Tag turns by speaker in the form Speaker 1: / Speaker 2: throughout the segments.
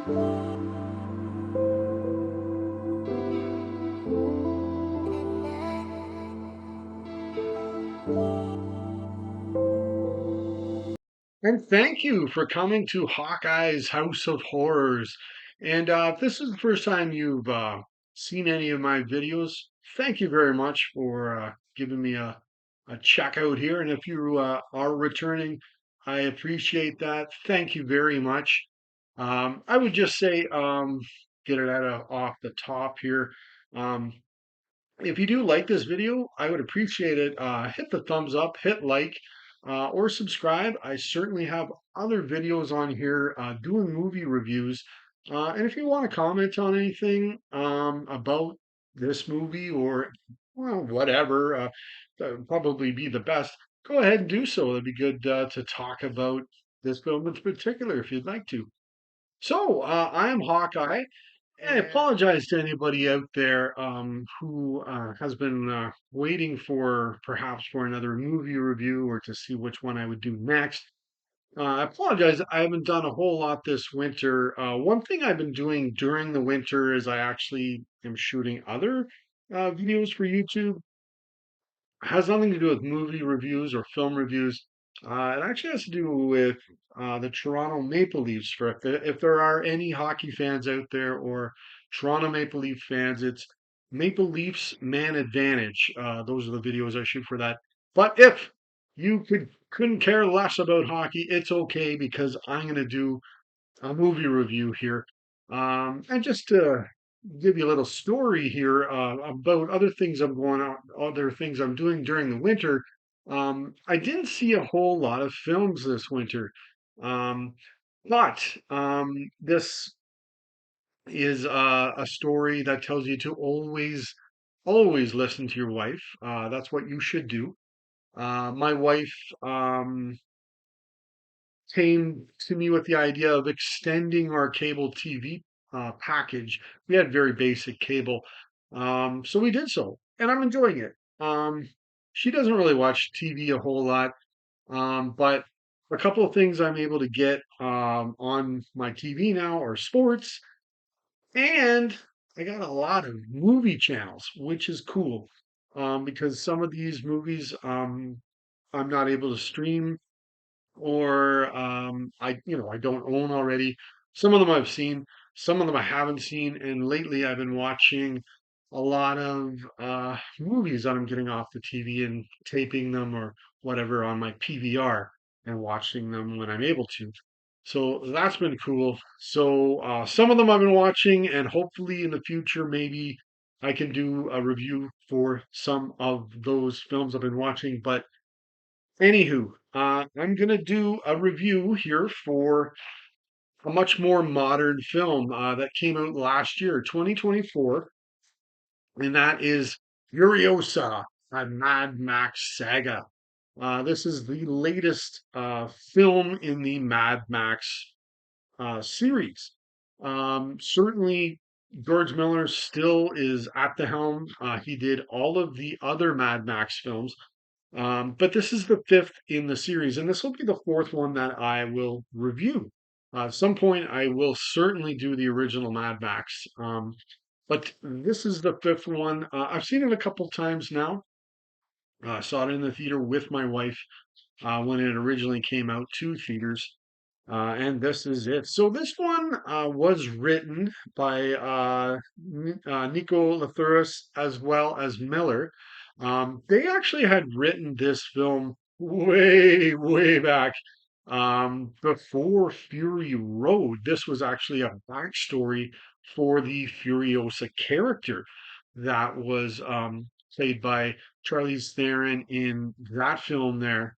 Speaker 1: And thank you for coming to Hawkeye's House of Horrors. And if this is the first time you've seen any of my videos, thank you very much for giving me a check out here. And if you are returning, I appreciate that. Thank you very much. I would just say, get it off the top here. Um, if you do like this video, I would appreciate it. Hit the thumbs up, hit like, or subscribe. I certainly have other videos on here doing movie reviews. And if you want to comment on anything about this movie or well, whatever, that would probably be the best. Go ahead and do so. It'd be good to talk about this film in particular if you'd like to. So, I am Hawkeye. I apologize to anybody out there who has been waiting for perhaps for another movie review or to see which one I would do next. I apologize. I haven't done a whole lot this winter. One thing I've been doing during the winter is I actually am shooting other videos for YouTube. Has nothing to do with movie reviews or film reviews. It actually has to do with the Toronto Maple Leafs. For if there are any hockey fans out there or Toronto Maple Leaf fans, it's Maple Leafs Man Advantage. Those are the videos I shoot for that. But if you couldn't care less about hockey, it's okay because I'm going to do a movie review here. And just to give you a little story here about other things I'm going on, other things I'm doing during the winter. I didn't see a whole lot of films this winter, um, but this is a story that tells you to always listen to your wife. That's what you should do. My wife came to me with the idea of extending our cable TV package. We had very basic cable, so we did so, and I'm enjoying it. She doesn't really watch TV a whole lot, but a couple of things I'm able to get on my TV now are sports, and I got a lot of movie channels, which is cool because some of these movies I'm not able to stream or I don't own already. Some of them I've seen, some of them I haven't seen, and lately I've been watching a lot of movies that I'm getting off the TV and taping them or whatever on my PVR and watching them when I'm able to. So that's been cool. So some of them I've been watching, and hopefully in the future maybe I can do a review for some of those films I've been watching. But anywho, I'm gonna do a review here for a much more modern film that came out last year, 2024, and that is Furiosa, a Mad Max saga. This is the latest film in the Mad Max series. Certainly, George Miller still is at the helm. He did all of the other Mad Max films, but this is the fifth in the series, and this will be the fourth one that I will review. At some point, I will certainly do the original Mad Max, but this is the fifth one. I've seen it a couple times now. I saw it in the theater with my wife when it originally came out to theaters. And this is it. So this one was written by Nico Lathuris as well as Miller. They actually had written this film way back before Fury Road. This was actually a backstory for the Furiosa character that was played by Charlize Theron in that film there.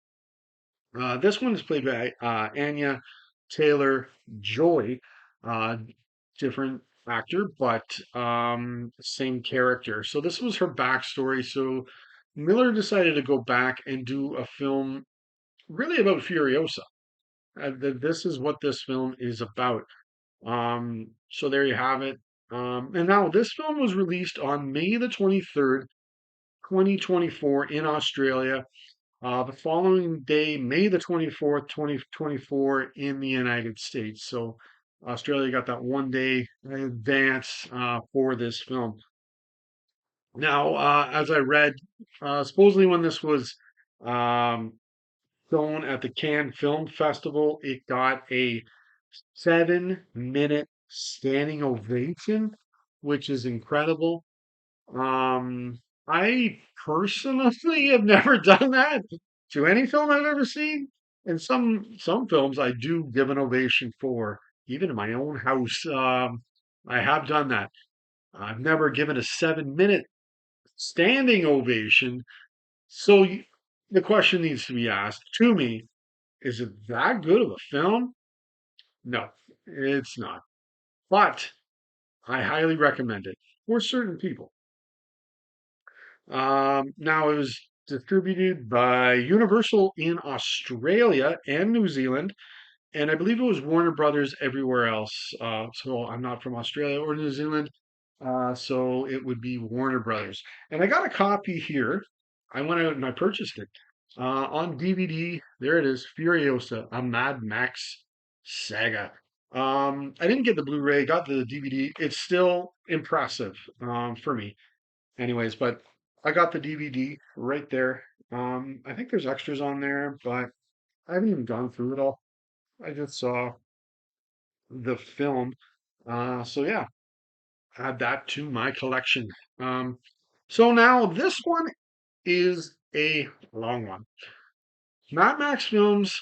Speaker 1: This one is played by Anya Taylor Joy, uh, different actor, but same character. So this was her backstory. So Miller decided to go back and do a film really about Furiosa. This is what this film is about. So there you have it. And now this film was released on May the 23rd, 2024 in Australia. The following day, May the 24th, 2024, in the United States. So Australia got that 1 day advance for this film. Now, as I read, supposedly when this was um, shown at the Cannes Film Festival, it got a 7 minute standing ovation, which is incredible. Um, I personally have never done that to any film I've ever seen. And some films I do give an ovation for, even in my own house. I have done that. I've never given a 7 minute standing ovation. So the question needs to be asked to me: is it that good of a film? No, it's not. But I highly recommend it for certain people. Now, it was distributed by Universal in Australia and New Zealand, and I believe it was Warner Brothers everywhere else. So I'm not from Australia or New Zealand, so it would be Warner Brothers. And I got a copy here. I went out and I purchased it on DVD. There it is, Furiosa, a Mad Max saga. I didn't get the Blu-ray, got the DVD. It's still impressive for me. Anyways, but I got the DVD right there. I think there's extras on there, but I haven't even gone through it all. I just saw the film. So yeah, add that to my collection. Um, so now this one is a long one. Mad Max films,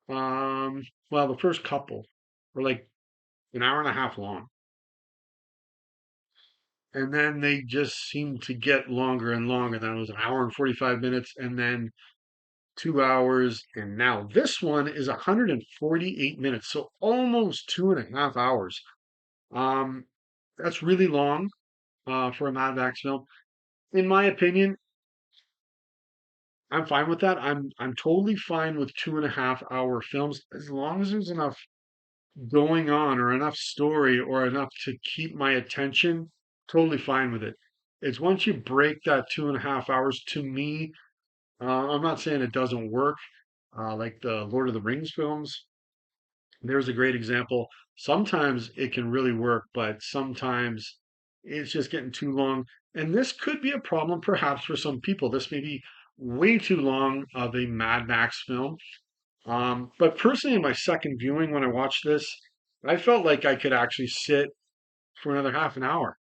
Speaker 1: well, the first couple were like an hour and a half long. And then they just seemed to get longer and longer. Then it was an hour and 45 minutes, and then 2 hours. And now this one is 148 minutes, so almost 2.5 hours. Um, that's really long for a Mad Max film. In my opinion, I'm fine with that. I'm totally fine with 2.5 hour films as long as there's enough going on or enough story or enough to keep my attention. Totally fine with it. It's once you break that 2.5 hours to me. I'm not saying it doesn't work. Like the Lord of the Rings films, there's a great example. Sometimes it can really work, but sometimes it's just getting too long. And this could be a problem, perhaps, for some people. This may be way too long of a Mad Max film. But personally, in my second viewing, when I watched this, I felt like I could actually sit for another half an hour.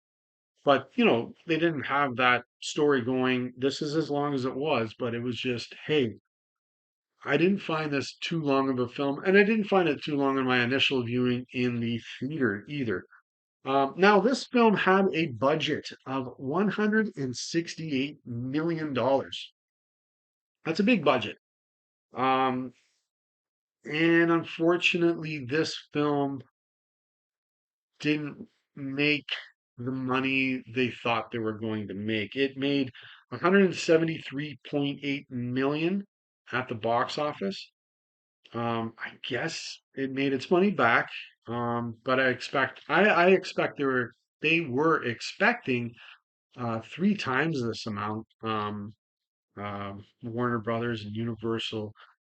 Speaker 1: But, they didn't have that story going. This is as long as it was, but it was just, hey, I didn't find this too long of a film, and I didn't find it too long in my initial viewing in the theater either. Now, this film had a budget of $168 million. That's a big budget. Um, and unfortunately, this film didn't make the money they thought they were going to make. It made 173.8 million at the box office. I guess it made its money back. But I expect they were expecting 3 times this amount. Warner Brothers and Universal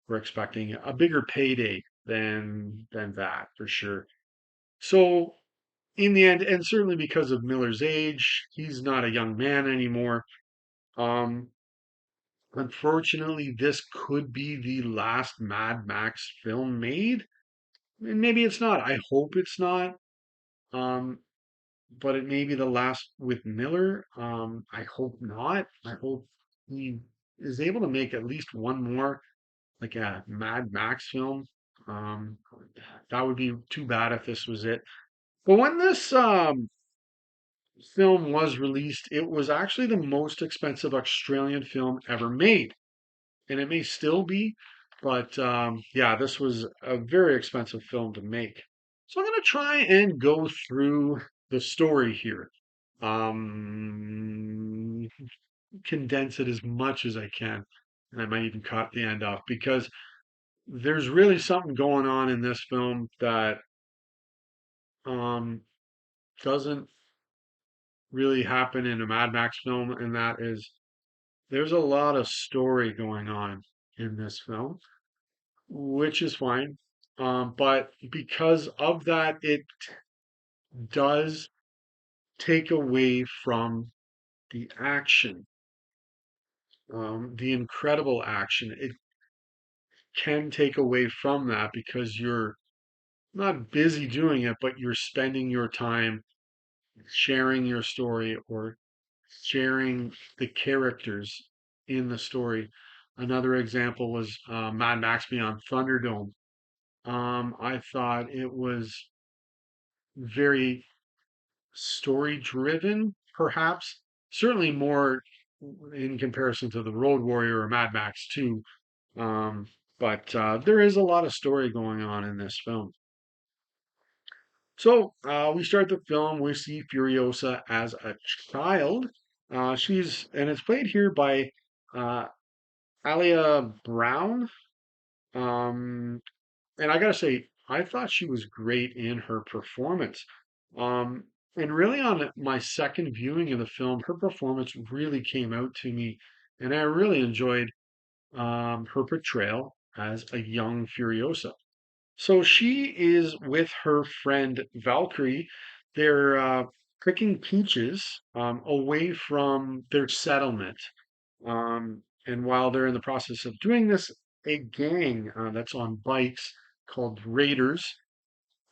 Speaker 1: were expecting a bigger payday than that for sure. So in the end, and certainly because of Miller's age, he's not a young man anymore. Um, Unfortunately, this could be the last Mad Max film made. And maybe it's not. I hope it's not. Um, but it may be the last with Miller. I hope not. I hope he is able to make at least one more, like a Mad Max film. Um, that would be too bad if this was it. But when this film was released, it was actually the most expensive Australian film ever made. And it may still be, but yeah, this was a very expensive film to make. So I'm going to try and go through the story here, um, condense it as much as I can, and I might even cut the end off because there's really something going on in this film that um, doesn't really happen in a Mad Max film, and that is there's a lot of story going on in this film, which is fine. But because of that, it does take away from the action, the incredible action. It can take away from that because you're not busy doing it, but you're spending your time sharing your story or sharing the characters in the story. Another example was Mad Max Beyond Thunderdome. I thought it was very story driven, perhaps. Certainly more in comparison to the Road Warrior or Mad Max 2. Um, but there is a lot of story going on in this film. So we start the film. We see Furiosa as a child. And it's played here by uh, Alia Brown. Um, and I gotta say, I thought she was great in her performance. Um, and really, on my second viewing of the film, her performance really came out to me, and I really enjoyed her portrayal as a young Furiosa. So she is with her friend Valkyrie. They're picking peaches away from their settlement. And while they're in the process of doing this, a gang that's on bikes called Raiders,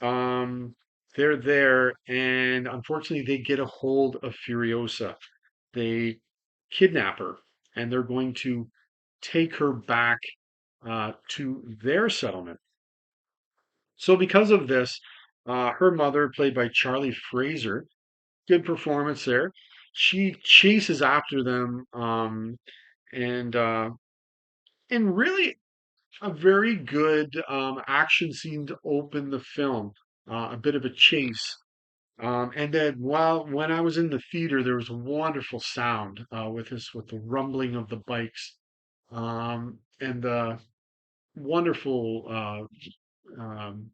Speaker 1: um, they're there, and unfortunately, they get a hold of Furiosa. They kidnap her, and they're going to take her back to their settlement. So, because of this, her mother, played by Charlie Fraser, good performance there. She chases after them, and uh, and really a very good action scene to open the film. A bit of a chase, and then when I was in the theater, there was a wonderful sound with the rumbling of the bikes, and the wonderful um,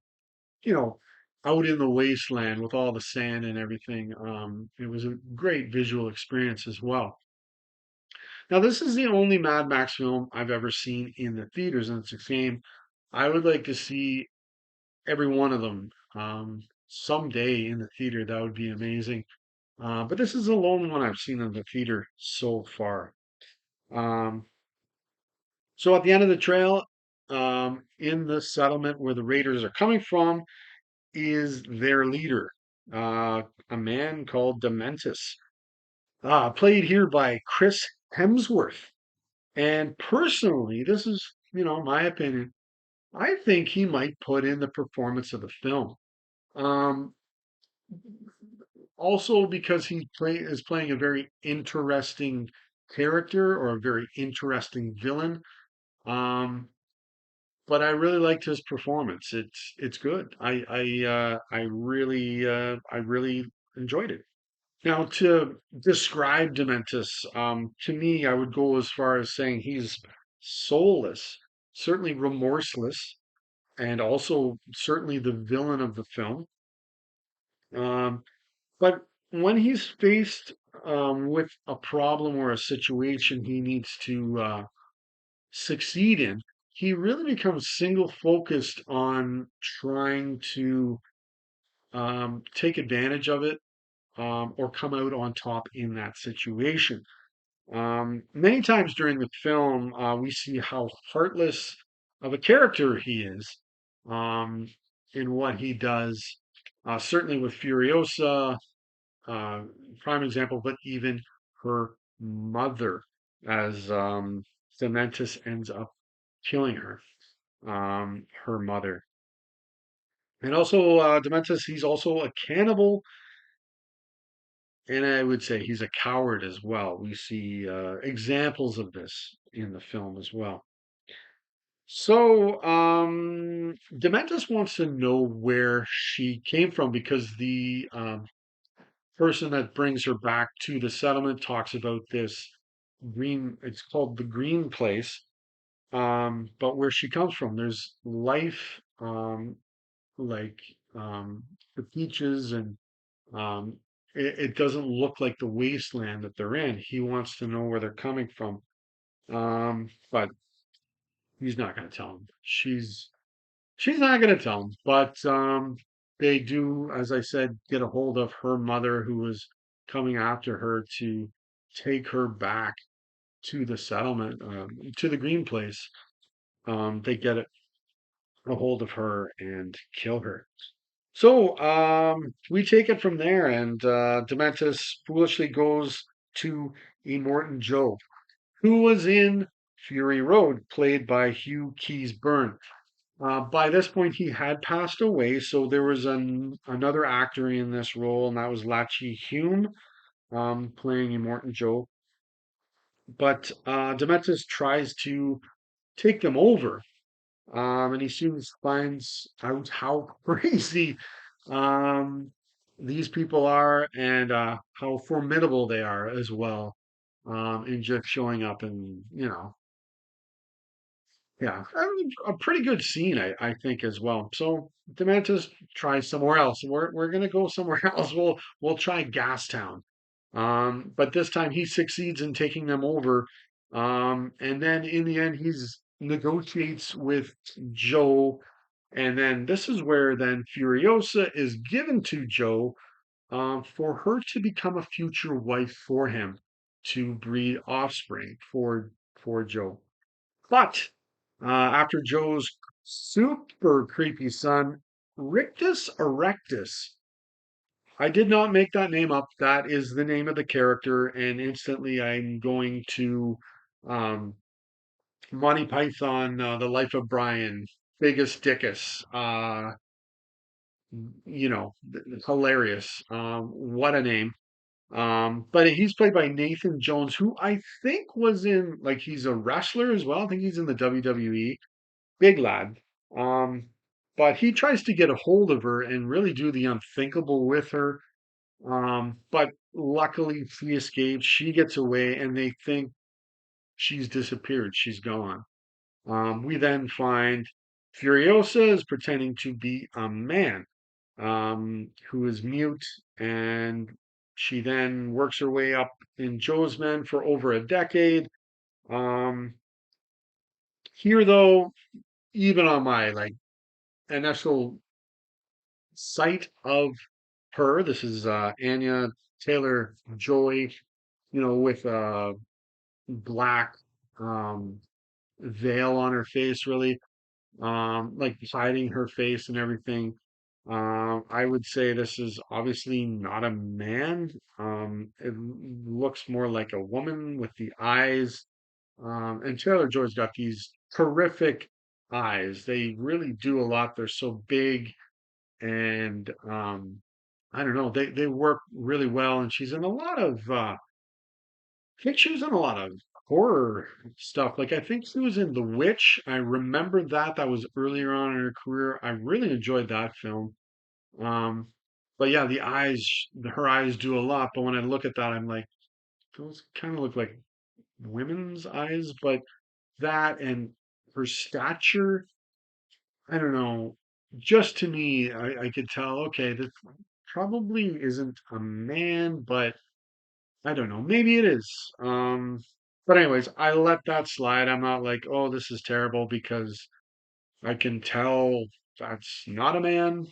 Speaker 1: you know, out in the wasteland with all the sand and everything. It was a great visual experience as well. Now, this is the only Mad Max film I've ever seen in the theaters, and it's a shame. I would like to see every one of them someday in the theater. That would be amazing. But this is the lone one I've seen in the theater so far. Um, so at the end of the trail, in the settlement where the raiders are coming from, is their leader, a man called Dementus, played here by Chris Hemsworth. And personally, this is, my opinion, I think he might put in the performance of the film. Um, Also because is playing a very interesting character or a very interesting villain. Um, but I really liked his performance. It's good. I really enjoyed it. Now, to describe Dementus, to me, I would go as far as saying he's soulless, certainly remorseless, and also certainly the villain of the film. Um, but when he's faced with a problem or a situation he needs to succeed in, he really becomes single focused on trying to take advantage of it or come out on top in that situation. Many times during the film, we see how heartless of a character he is um, in what he does. Certainly with Furiosa, uh, prime example, but even her mother, as Dementus ends up killing her mother. And also, Dementus, he's also a cannibal, and I would say he's a coward as well. We see examples of this in the film as well. So, Dementus wants to know where she came from because the person that brings her back to the settlement talks about this it's called the Green Place, but where she comes from, there's life, like the beaches and Um, it doesn't look like the wasteland that they're in. He wants to know where they're coming from, but he's not going to tell him. She's not going to tell him, but they do, as I said, get a hold of her mother who was coming after her to take her back to the settlement, to the green place. They get a hold of her and kill her. So we take it from there, and Dementus foolishly goes to Immortan Joe, who was in Fury Road, played by Hugh Keys Byrne. By this point, he had passed away, so there was another actor in this role, and that was Lachi Hume, playing Immortan Joe. But Demetrius tries to take them over, and he soon finds out how crazy um, these people are and how formidable they are as well, in just showing up and, yeah, I mean, a pretty good scene, I think, as well. So Dementus tries somewhere else. We're gonna go somewhere else. We'll try Gastown. But this time he succeeds in taking them over. And then in the end, he's negotiates with Joe. And then this is where then Furiosa is given to Joe, for her to become a future wife for him, to breed offspring for Joe. But after Joe's super creepy son, Rictus Erectus, I did not make that name up. That is the name of the character, and instantly I'm going to um, Monty Python, The Life of Brian, Biggest Dickus. Hilarious. What a name. But he's played by Nathan Jones, who I think was in, like, he's a wrestler as well. I think he's in the WWE. Big lad. Um, but he tries to get a hold of her and really do the unthinkable with her. But luckily she escapes. She gets away, and they think she's disappeared. She's gone. We then find Furiosa is pretending to be a man, who is mute, and she then works her way up in Joe's Men for over a decade. Um, Here, though, even on my like initial sight of her, this is Anya Taylor Joy, with a black um, veil on her face, really, like hiding her face and everything. I would say this is obviously not a man. It looks more like a woman with the eyes. And Taylor Joy's got these terrific eyes. They really do a lot. They're so big, and I don't know, they work really well. And she's in a lot of I think she was in a lot of horror stuff. Like I think she was in The Witch. I remember that. That was earlier on in her career. I really enjoyed that film. Um, but yeah, her eyes do a lot. But when I look at that, I'm like, those kind of look like women's eyes. But that and her stature, I don't know. Just to me, I could tell, okay, this probably isn't a man, but I don't know. Maybe it is. But anyways, I let that slide. I'm not like, oh, this is terrible, because I can tell that's not a man.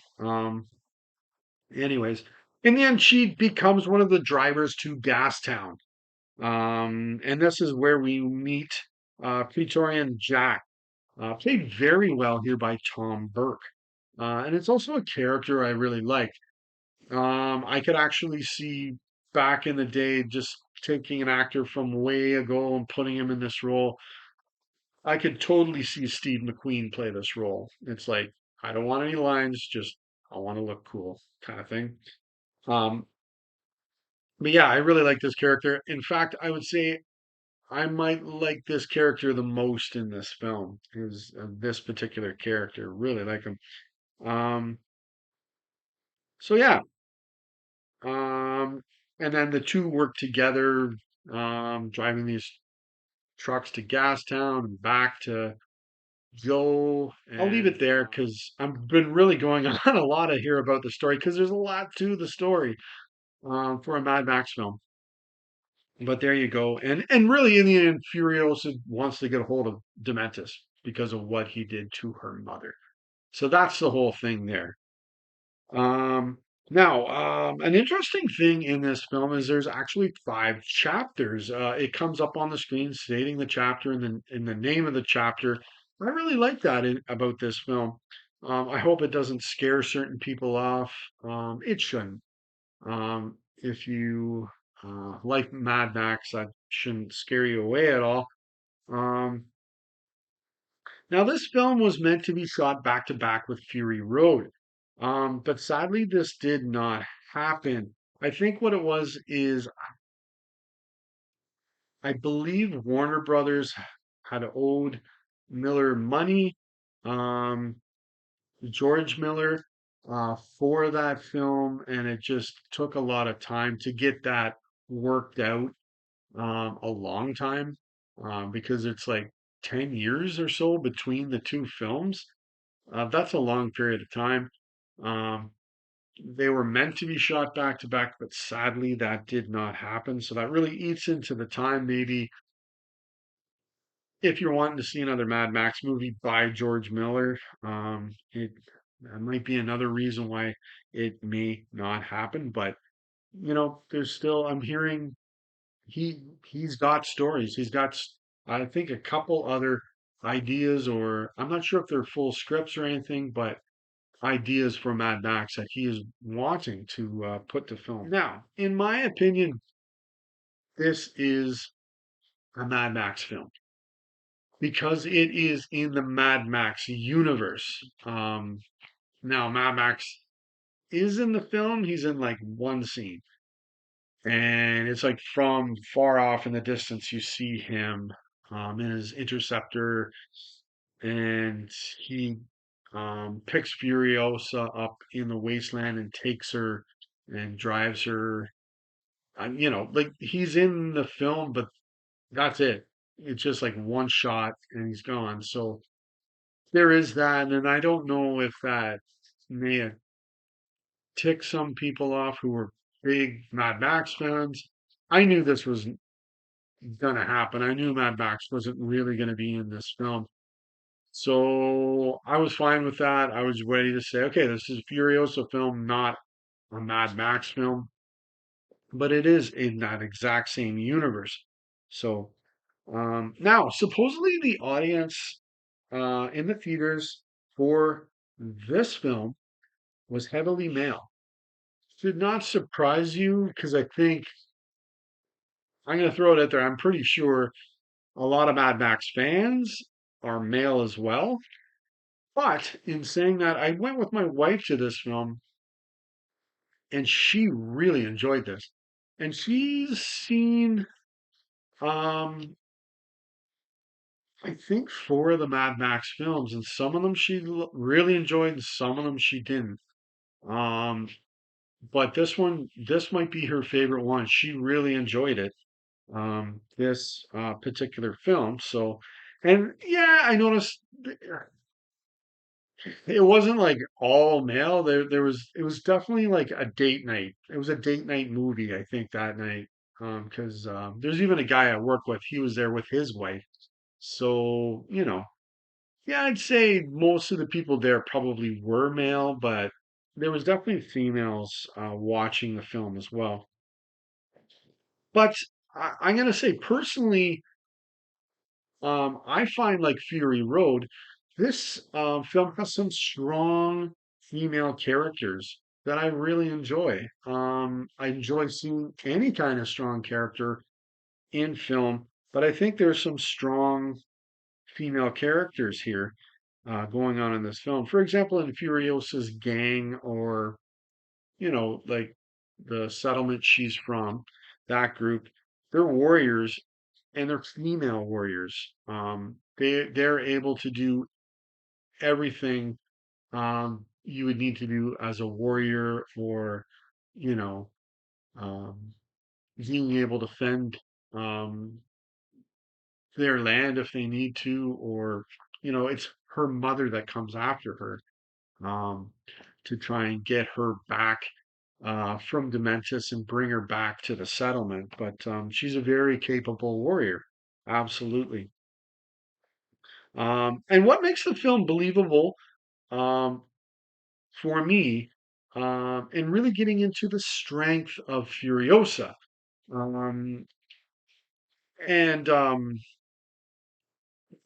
Speaker 1: Anyways, in the end, she becomes one of the drivers to Gastown. And this is where we meet Praetorian Jack, played very well here by Tom Burke. And it's also a character I really like. I could actually see back in the day just taking an actor from way ago and putting him in this role. I could totally see Steve McQueen play this role. It's like, I don't want any lines, just I want to look cool kind of thing. Um, but yeah, I really like this character. In fact, I would say I might like this character the most in this film, is this particular character. Really like him. Um, so yeah, Um, and then the two work together, driving these trucks to Gastown and back to Joe. I'll leave it
Speaker 2: And
Speaker 1: there because I've been really going on a lot of here about the story, because there's a lot to the story, for a Mad Max film. But there you go. And really, in the end, Furiosa wants to get a hold of Dementus because of what he did to her mother. So that's the whole thing there. Now, an interesting thing in this film is there's actually five chapters. It comes up on the screen stating the chapter and then in the name of the chapter. I really like that about this film. I hope it doesn't scare certain people off. It shouldn't. If you like Mad Max, that shouldn't scare you away at all. Um, Now, this film was meant to be shot back to back with Fury Road, but sadly, this did not happen. I think what it was is I believe Warner Brothers had owed Miller money, um, George Miller, for that film, and it just took a lot of time to get that worked out, a long time, because it's like 10 years or so between the two films. That's a long period of time. Um, they were meant to be shot back to back, but sadly that did not happen. So that really eats into the time. Maybe if you're wanting to see another Mad Max movie by George Miller, that might be another reason why it may not happen. But there's still I'm hearing he's got stories. He's got I think a couple other ideas, or I'm not sure if they're full scripts or anything, but ideas for Mad Max that he is wanting to put to film. Now, in my opinion, this is a Mad Max film because it is in the Mad Max universe. Now, Mad Max is in the film. He's in like one scene, and it's like from far off in the distance, you see him in his interceptor, and he picks Furiosa up in the wasteland and takes her and drives her. Like he's in the film, but that's it. It's just like one shot and he's gone. So there is that, and I don't know if that may have ticked some people off who were big Mad Max fans. I knew this was gonna happen. I knew Mad Max wasn't really gonna be in this film. So I was fine with that. I was ready to say, okay, this is a Furiosa film, not a Mad Max film, but it is in that exact same universe. So now, supposedly the audience in the theaters for this film was heavily male. Should not surprise you because I think I'm going to throw it out there. I'm pretty sure a lot of Mad Max fans are male as well. But in saying that, I went with my wife to this film and she really enjoyed this. And she's seen, um, I think, four of the Mad Max films, and some of them she really enjoyed, and some of them she didn't. Um, but this might be her favorite one. She really enjoyed it, this particular film. So, and yeah, I noticed it wasn't like all male. It was definitely like a date night. It was a date night movie, I think, that night. Because there's even a guy I work with. He was there with his wife. So, yeah, I'd say most of the people there probably were male, but there was definitely females watching the film as well. But I'm gonna say personally, I find like Fury Road, this film has some strong female characters that I really enjoy. I enjoy seeing any kind of strong character in film, but I think there's some strong female characters here going on in this film. For example, in Furiosa's gang, or like the settlement she's from, that group, they're warriors and they're female warriors. They're able to do everything you would need to do as a warrior, or you know, um, being able to fend um, their land if they need to, or it's her mother that comes after her um, to try and get her back from Dementis and bring her back to the settlement. But she's a very capable warrior, absolutely. And what makes the film believable? um, for me, and really getting into the strength of Furiosa. Um, and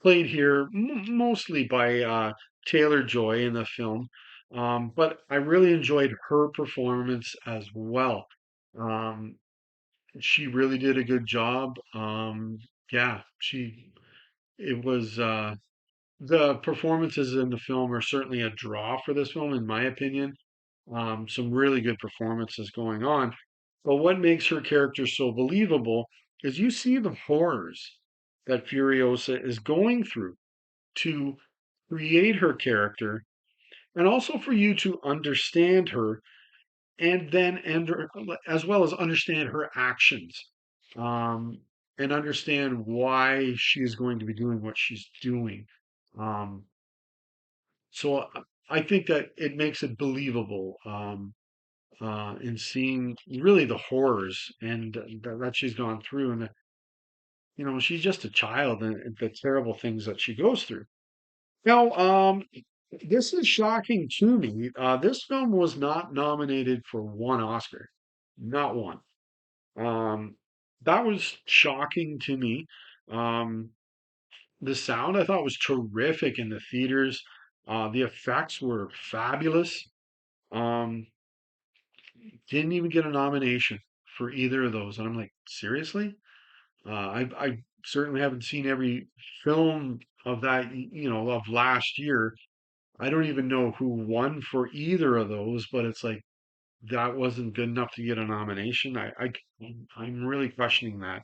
Speaker 1: Played here mostly by Taylor Joy in the film. But I really enjoyed her performance as well. Um, she really did a good job. Yeah, it was, the performances in the film are certainly a draw for this film, in my opinion. Some really good performances going on. But what makes her character so believable is you see the horrors that Furiosa is going through to create her character, and also for you to understand her, and then as well as understand her actions, um, and understand why she is going to be doing what she's doing. Um, so I think that it makes it believable, in seeing really the horrors and that she's gone through, and she's just a child, and the terrible things that she goes through. Now, this is shocking to me. This film was not nominated for one Oscar, not one. Um, that was shocking to me. Um, the sound I thought was terrific in the theaters. The effects were fabulous. Um, didn't even get a nomination for either of those. And I'm like, seriously? I certainly haven't seen every film of that, of last year. I don't even know who won for either of those, but it's like that wasn't good enough to get a nomination. I'm really questioning that,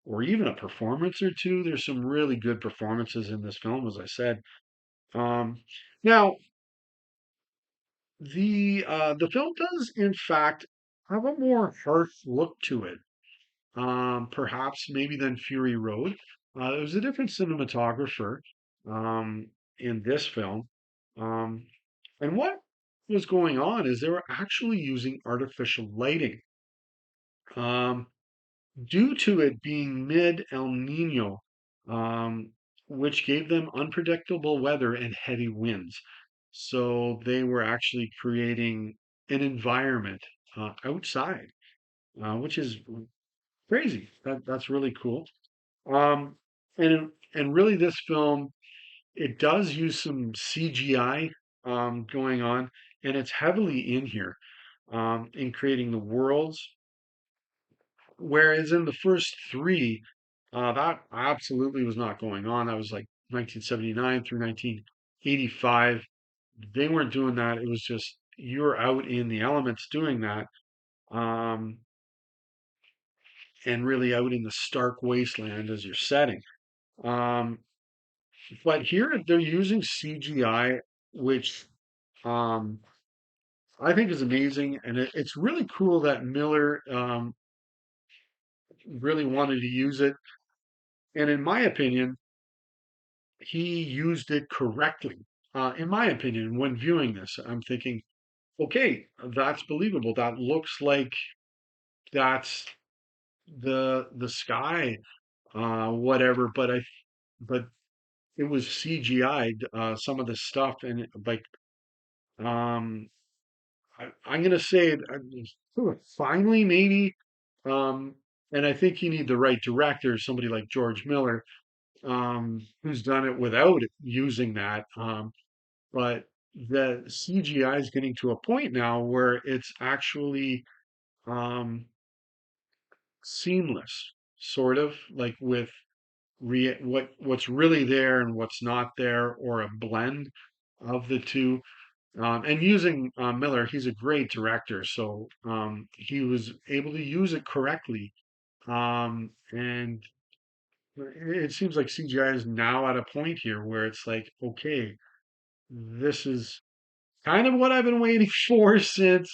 Speaker 1: or even a performance or two. There's some really good performances in this film, as I said. Um, Now, the film does in fact have a more harsh look to it, perhaps maybe than Fury Road. It was a different cinematographer, um, in this film. Um, and what was going on is they were actually using artificial lighting, um, due to it being mid El Nino, um, which gave them unpredictable weather and heavy winds. So they were actually creating an environment outside, which is crazy. That's really cool. Um, and really, this film, it does use some CGI, going on, and it's heavily in here, in creating the worlds. Whereas in the first three, that absolutely was not going on. That was like 1979 through 1985. They weren't doing that. It was just you're out in the elements doing that, um, and really out in the stark wasteland as your setting. Um, but here they're using CGI, which, um, I think is amazing, and it's really cool that Miller, really wanted to use it. And in my opinion, he used it correctly. In my opinion, when viewing this, I'm thinking, okay, that's believable. That looks like that's the sky, whatever. But it was CGI'd, some of the stuff, and like, um, I'm gonna say it, finally maybe, um, and I think you need the right director, somebody like George Miller, who's done it without using that. But the CGI is getting to a point now where it's actually, um, seamless, sort of like with what's really there and what's not there, or a blend of the two. And using, Miller, he's a great director, so, he was able to use it correctly. And it seems like CGI is now at a point here where it's like, okay, this is kind of what I've been waiting for since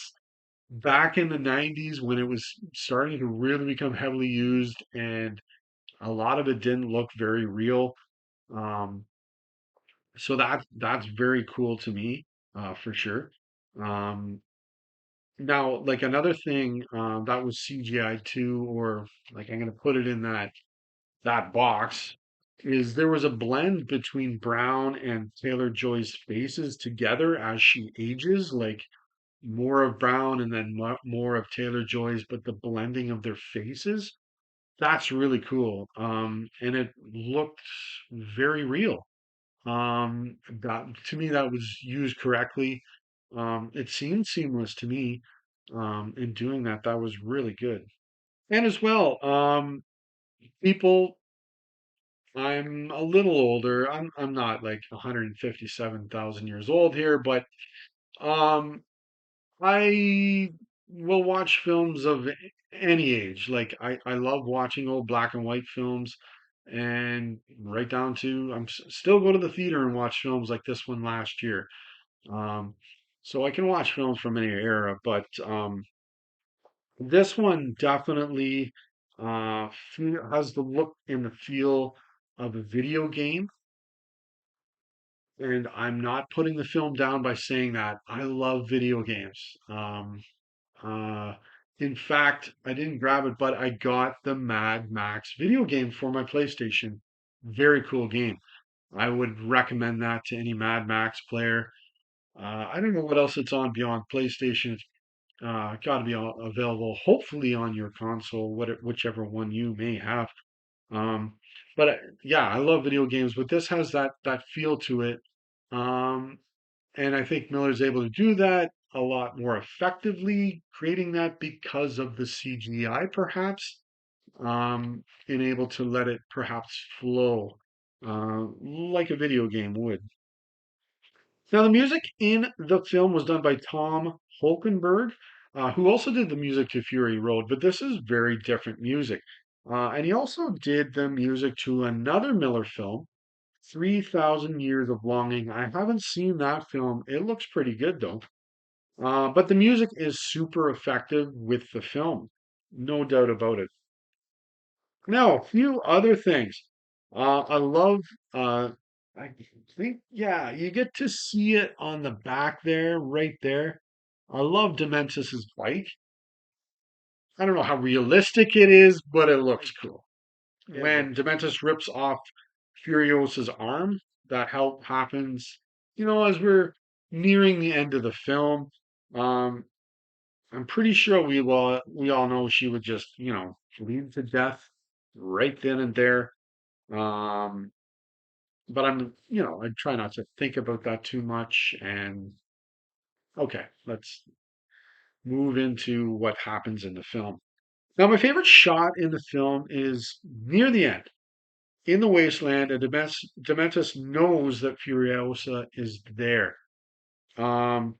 Speaker 1: back in the 90s when it was starting to really become heavily used, and a lot of it didn't look very real. Um, so that's very cool to me, for sure. Um, Now, like another thing, that was CGI too, or like I'm gonna put it in that box. is there was a blend between Brown and Taylor Joy's faces together as she ages, like more of Brown and then more of Taylor Joy's, but the blending of their faces. That's really cool. And it looked very real. That to me, that was used correctly. It seemed seamless to me. In doing that, that was really good. And as well, people, I'm a little older. I'm not like 157,000 years old here, but um, I will watch films of any age. Like I love watching old black and white films, and right down to still go to the theater and watch films like this one last year. Um, so I can watch films from any era, but this one definitely has the look and the feel of a video game. And I'm not putting the film down by saying that. I love video games. Uh, in fact, I didn't grab it, but I got the Mad Max video game for my PlayStation. Very cool game. I would recommend that to any Mad Max player. I don't know what else it's on beyond PlayStation. Got to be available, hopefully, on your console, whichever one you may have. Um, but yeah, I love video games, but this has that feel to it. Um, and I think Miller's able to do that a lot more effectively, creating that because of the CGI, perhaps, and able to let it perhaps flow like a video game would. Now, the music in the film was done by Tom Holkenberg, who also did the music to Fury Road, but this is very different music. And he also did the music to another Miller film, 3,000 Years of Longing. I haven't seen that film. It looks pretty good, though. But the music is super effective with the film, no doubt about it. Now, a few other things. I love, I think, yeah, you get to see it on the back there, right there. I love Dementus's bike. I don't know how realistic it is, but it looks cool. When Dementus rips off Furiosa's arm, that help happens, as we're nearing the end of the film. Um, I'm pretty sure we all know she would just, bleed to death right then and there. Um, but I try not to think about that too much. And okay, let's move into what happens in the film. Now, my favorite shot in the film is near the end, in the wasteland, and Dementus knows that Furiosa is there. Um,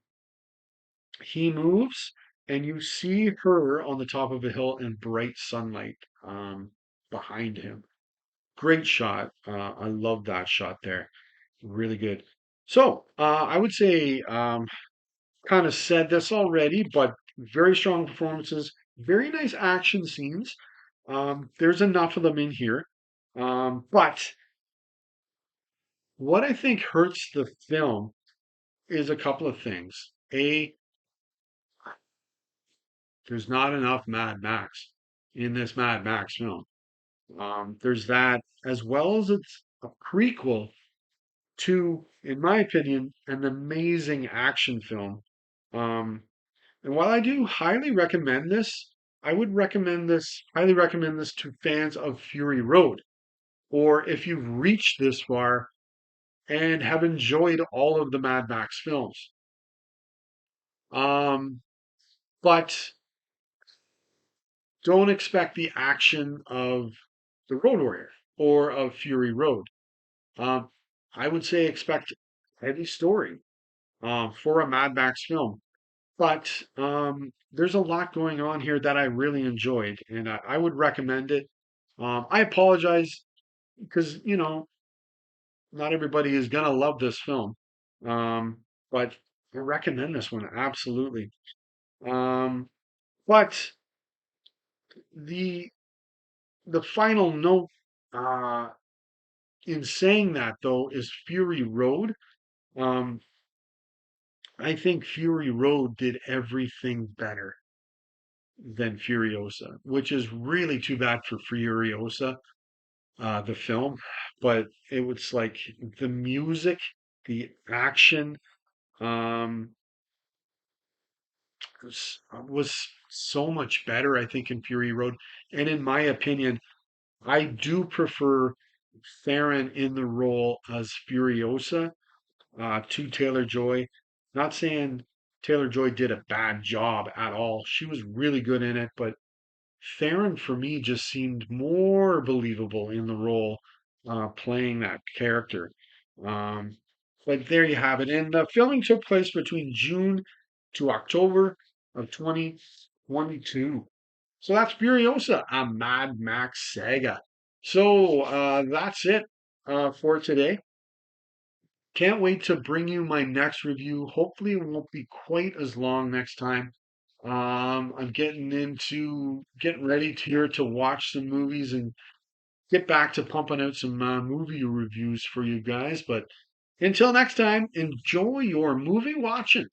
Speaker 1: he moves, and you see her on the top of a hill in bright sunlight behind him. Great shot. I love that shot there. Really good. So I would say, kind of said this already, but very strong performances, very nice action scenes. There's enough of them in here. But what I think hurts the film is a couple of things. A, there's not enough Mad Max in this Mad Max film. There's that, as well as it's a prequel to, in my opinion, an amazing action film. Um, and while I do highly recommend this, I would highly recommend this to fans of Fury Road, or if you've reached this far and have enjoyed all of the Mad Max films. Um, but don't expect the action of the Road Warrior or of Fury Road. Um, I would say expect heavy story for a Mad Max film. But there's a lot going on here that I really enjoyed, and I would recommend it. I apologize because, not everybody is going to love this film, um, but I recommend this one absolutely. Um, but the the final note uh, in saying that, though, is Fury Road. Um, I think Fury Road did everything better than Furiosa, which is really too bad for Furiosa. the film, but it was like the music, the action, um, was so much better, I think, in Fury Road. And in my opinion, I do prefer Theron in the role as Furiosa to Taylor Joy. Not saying Taylor Joy did a bad job at all. She was really good in it, but Theron for me just seemed more believable in the role, playing that character. Um, but there you have it. And the filming took place between June to October of 2022. So that's Furiosa, a Mad Max saga. So that's it for today. Can't wait to bring you my next review. Hopefully, it won't be quite as long next time. I'm getting ready to here to watch some movies and get back to pumping out some movie reviews for you guys. But until next time, enjoy your movie watching.